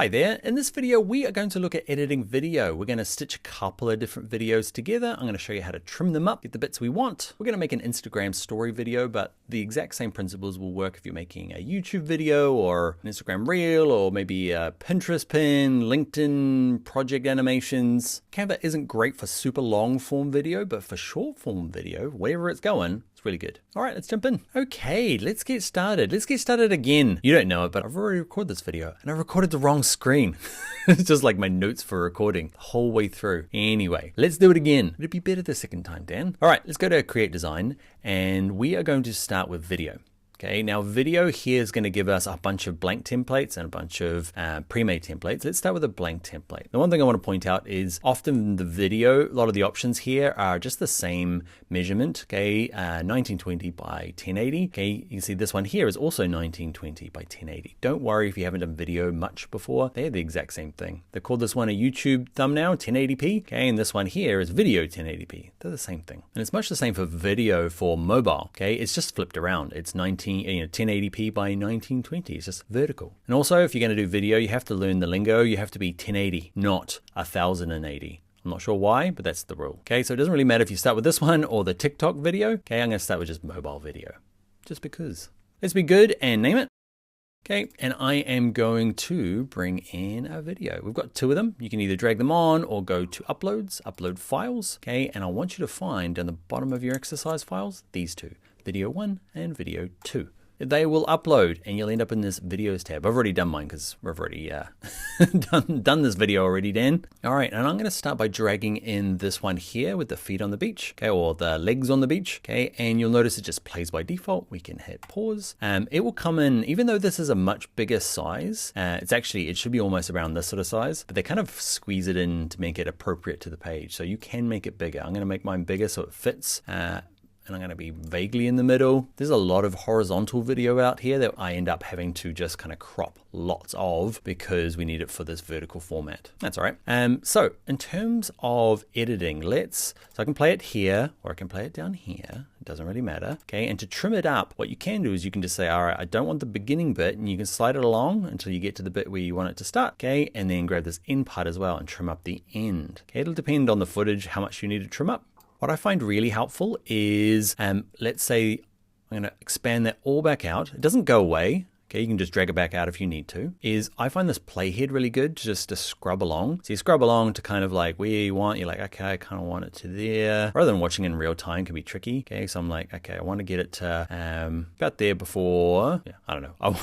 Hi there, in this video we are going to look at editing video. We're going to stitch a couple of different videos together. I'm going to show you how to trim them up, get the bits we want. We're going to make an Instagram story video, but the exact same principles will work if you're making a YouTube video or an Instagram reel or maybe a Pinterest pin, LinkedIn project animations. Canva isn't great for super long form video, but for short form video, wherever it's going, it's really good. All right, let's jump in. Okay, let's get started. Let's get started again. You don't know it, but I've already recorded this video and I recorded the wrong screen. It's just like my notes for recording the whole way through. Anyway, let's do it again. It'd be better the second time, Dan. All right, let's go to Create Design and we are going to start with video. Okay, now video here is going to give us a bunch of blank templates and a bunch of pre-made templates. Let's start with a blank template. The one thing I want to point out is often the video, a lot of the options here are just the same measurement, okay, 1920 by 1080. Okay, you can see this one here is also 1920 by 1080. Don't worry if you haven't done video much before, they're the exact same thing. They called this one a YouTube thumbnail 1080p, okay, and this one here is video 1080p. They're the same thing. And it's much the same for video for mobile, okay, it's just flipped around. It's 1080p by 1920. It's just vertical. And also, if you're going to do video, you have to learn the lingo. You have to be 1080, not 1080. I'm not sure why, but that's the rule. Okay, so it doesn't really matter if you start with this one or the TikTok video. Okay, I'm going to start with just mobile video, just because. Let's be good and name it. Okay, and I am going to bring in a video. We've got two of them. You can either drag them on or go to uploads, upload files. Okay, and I want you to find down the bottom of your exercise files, these two. Video 1 and video 2. They will upload and you'll end up in this videos tab. I've already done mine because we've already done this video already, Dan. All right, and I'm going to start by dragging in this one here with the feet on the beach, okay, or the legs on the beach, okay, and you'll notice it just plays by default. We can hit pause. It will come in, even though this is a much bigger size, it should be almost around this sort of size, but they kind of squeeze it in to make it appropriate to the page. So you can make it bigger. I'm going to make mine bigger so it fits. And I'm going to be vaguely in the middle. There's a lot of horizontal video out here that I end up having to just kind of crop lots of because we need it for this vertical format. That's all right. So in terms of editing, so I can play it here or I can play it down here. It doesn't really matter. Okay, and to trim it up, what you can do is you can just say, all right, I don't want the beginning bit, and you can slide it along until you get to the bit where you want it to start. Okay, and then grab this end part as well and trim up the end. Okay, it'll depend on the footage, how much you need to trim up. What I find really helpful is, let's say I'm going to expand that all back out. It doesn't go away. Okay, you can just drag it back out if you need to. I find this playhead really good just to scrub along. So you scrub along to kind of like where you want. You're like, okay, I kind of want it to there. Rather than watching in real time can be tricky. Okay, so I'm like, okay, I want to get it to about there before. Yeah, I don't know.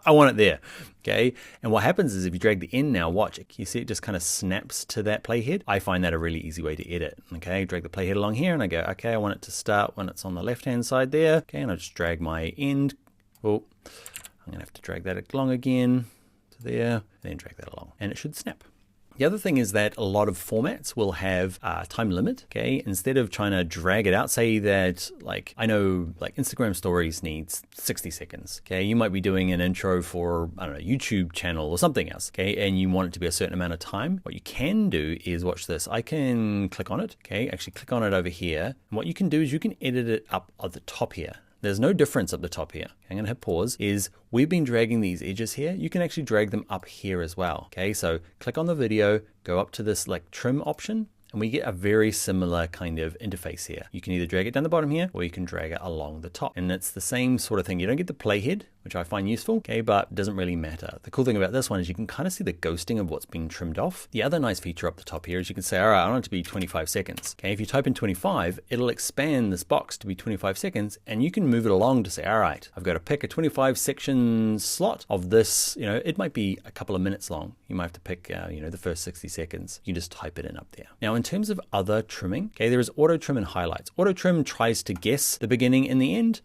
I want it there. Okay, and what happens is if you drag the end now, watch it. You see it just kind of snaps to that playhead. I find that a really easy way to edit. Okay, drag the playhead along here and I go, okay, I want it to start when it's on the left-hand side there. Okay, and I just drag my end. Oh, I'm gonna have to drag that along again to there, and then drag that along, and it should snap. The other thing is that a lot of formats will have a time limit, okay? Instead of trying to drag it out, say that, like, I know like Instagram stories needs 60 seconds, okay? You might be doing an intro for, I don't know, YouTube channel or something else, okay? And you want it to be a certain amount of time. What you can do is, watch this. I can click on it, okay? Actually click on it over here. And what you can do is you can edit it up at the top here. There's no difference up the top here. I'm gonna hit pause. We've been dragging these edges here. You can actually drag them up here as well. Okay, so click on the video, go up to this like trim option, and we get a very similar kind of interface here. You can either drag it down the bottom here, or you can drag it along the top. And it's the same sort of thing. You don't get the playhead, which I find useful, okay, but it doesn't really matter. The cool thing about this one is you can kind of see the ghosting of what's being trimmed off. The other nice feature up the top here is you can say, all right, I want it to be 25 seconds. Okay, if you type in 25, it'll expand this box to be 25 seconds, and you can move it along to say, all right, I've got to pick a 25 section slot of this, it might be a couple of minutes long. You might have to pick, the first 60 seconds. You can just type it in up there. Now, in terms of other trimming, okay, there is auto trim and highlights. Auto trim tries to guess the beginning and the end.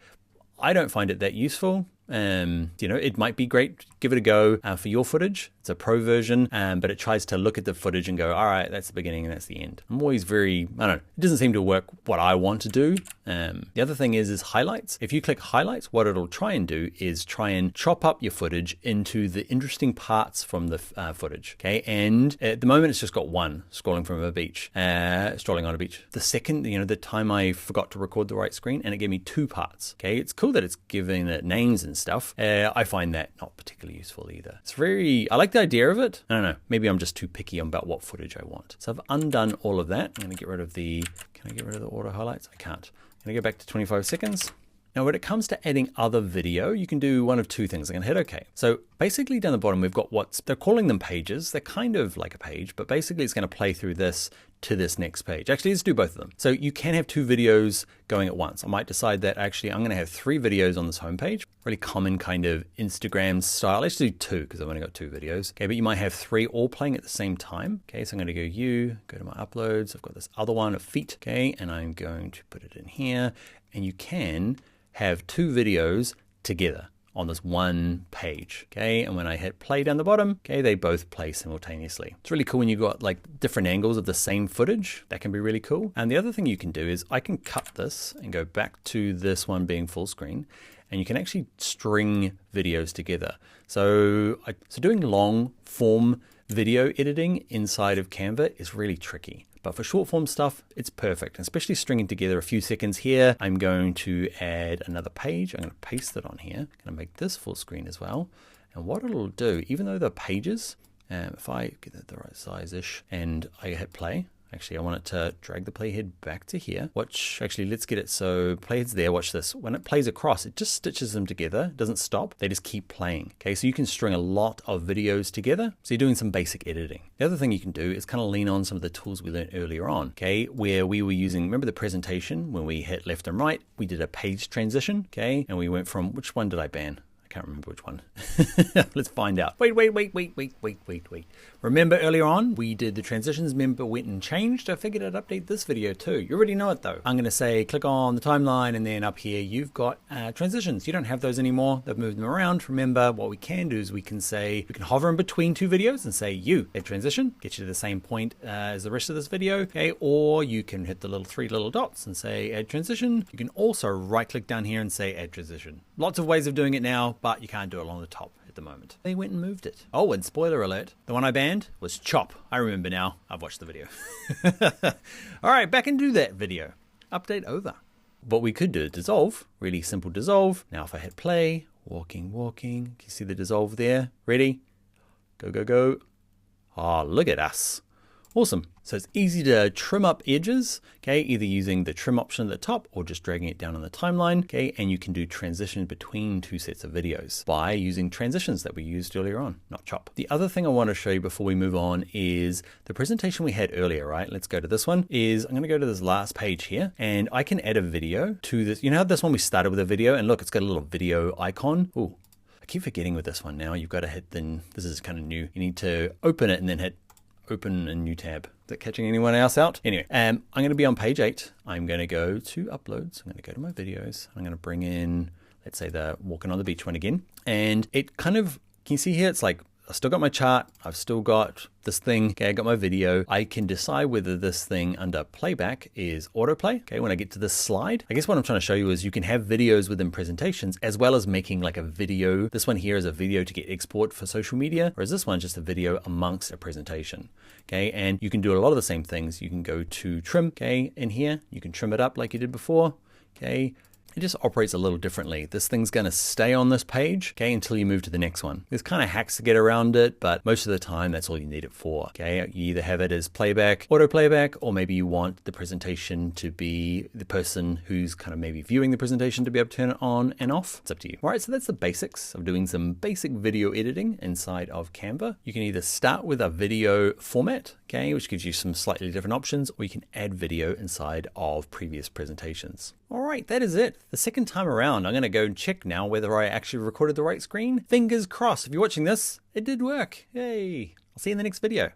I don't find it that useful. It might be great. Give it a go for your footage. It's a pro version, but it tries to look at the footage and go, all right, that's the beginning and that's the end. I'm always it doesn't seem to work what I want to do. The other thing is highlights. If you click highlights, what it'll try and do is try and chop up your footage into the interesting parts from the footage. Okay, and at the moment it's just got one scrolling on a beach. The second, the time I forgot to record the right screen, and it gave me two parts. Okay, it's cool that it's giving it names and stuff. I find that not particularly particularly useful either. I like the idea of it. I don't know, maybe I'm just too picky about what footage I want. So I've undone all of that. I'm gonna get rid of can I get rid of the auto highlights? I can't. I'm gonna go back to 25 seconds. Now, when it comes to adding other video, you can do one of two things. I'm gonna hit OK. So basically down the bottom, we've got they're calling them pages. They're kind of like a page, but basically it's gonna play through this to this next page. Actually, let's do both of them. So you can have 2 videos going at once. I might decide that actually I'm gonna have 3 videos on this homepage. Really common kind of Instagram style. Let's do 2 because I've only got 2 videos. Okay, but you might have 3 all playing at the same time. Okay, so I'm gonna go to my uploads. I've got this other one of feet, okay, and I'm going to put it in here. And you can have 2 videos together on this one page, okay? And when I hit play down the bottom, okay, they both play simultaneously. It's really cool when you've got like different angles of the same footage. That can be really cool. And the other thing you can do is I can cut this and go back to this one being full screen, and you can actually string videos together. So doing long form video editing inside of Canva is really tricky. But for short form stuff, it's perfect, especially stringing together a few seconds here. I'm going to add another page. I'm going to paste it on here. I'm going to make this full screen as well. And what it'll do, even though the pages, if I get it the right size-ish and I hit play, actually I want it to drag the playhead back to here. Let's get it so playhead's there. Watch this. When it plays across, it just stitches them together. It doesn't stop. They just keep playing. Okay, so you can string a lot of videos together. So you're doing some basic editing. The other thing you can do is kind of lean on some of the tools we learned earlier on, okay, where we were using, remember the presentation when we hit left and right, we did a page transition, okay, and we went from, which one did I ban? I can't remember which one. Let's find out. Wait. Remember earlier on, we did the transitions, member went and changed. I figured I'd update this video too. You already know it though. I'm gonna say, click on the timeline, and then up here, you've got transitions. You don't have those anymore. They've moved them around. Remember, what we can do is we can hover in between 2 videos and say, add transition, get you to the same point as the rest of this video, okay? Or you can hit the 3 little dots and say, add transition. You can also right click down here and say, add transition. Lots of ways of doing it now, but you can't do it along the top at the moment. They went and moved it. Oh, and spoiler alert, the one I banned was chop. I remember now. I've watched the video. All right, back into that video. Update over. What we could do is dissolve. Really simple dissolve. Now if I hit play, walking. Can you see the dissolve there? Ready? Go. Oh, look at us. Awesome. So it's easy to trim up edges, okay, either using the trim option at the top or just dragging it down on the timeline, okay, and you can do transition between 2 sets of videos by using transitions that we used earlier on, not chop. The other thing I want to show you before we move on is the presentation we had earlier, right? Let's go to this one. I'm going to go to this last page here, and I can add a video to this. You know how this one we started with a video, and look, it's got a little video icon. Ooh, I keep forgetting with this one now. You've got to hit, this is kind of new. You need to open it and then hit open a new tab. Is that catching anyone else out? Anyway, I'm going to be on page 8. I'm going to go to uploads. I'm going to go to my videos. I'm going to bring in, let's say, the walking on the beach one again. And it kind of, can you see here? It's like, I've still got my chart. I've still got this thing. Okay, I got my video. I can decide whether this thing under playback is autoplay. Okay, when I get to this slide, I guess what I'm trying to show you is you can have videos within presentations as well as making like a video. This one here is a video to get export for social media, whereas this one's just a video amongst a presentation. Okay, and you can do a lot of the same things. You can go to trim, okay, in here. You can trim it up like you did before, okay. It just operates a little differently. This thing's gonna stay on this page, okay, until you move to the next one. There's kind of hacks to get around it, but most of the time that's all you need it for, okay? You either have it as playback, auto playback, or maybe you want the presentation to be the person who's kind of maybe viewing the presentation to be able to turn it on and off. It's up to you. All right, so that's the basics of doing some basic video editing inside of Canva. You can either start with a video format, okay, which gives you some slightly different options, or you can add video inside of previous presentations. All right, that is it. The second time around, I'm gonna go and check now whether I actually recorded the right screen. Fingers crossed. If you're watching this, it did work. Yay. I'll see you in the next video.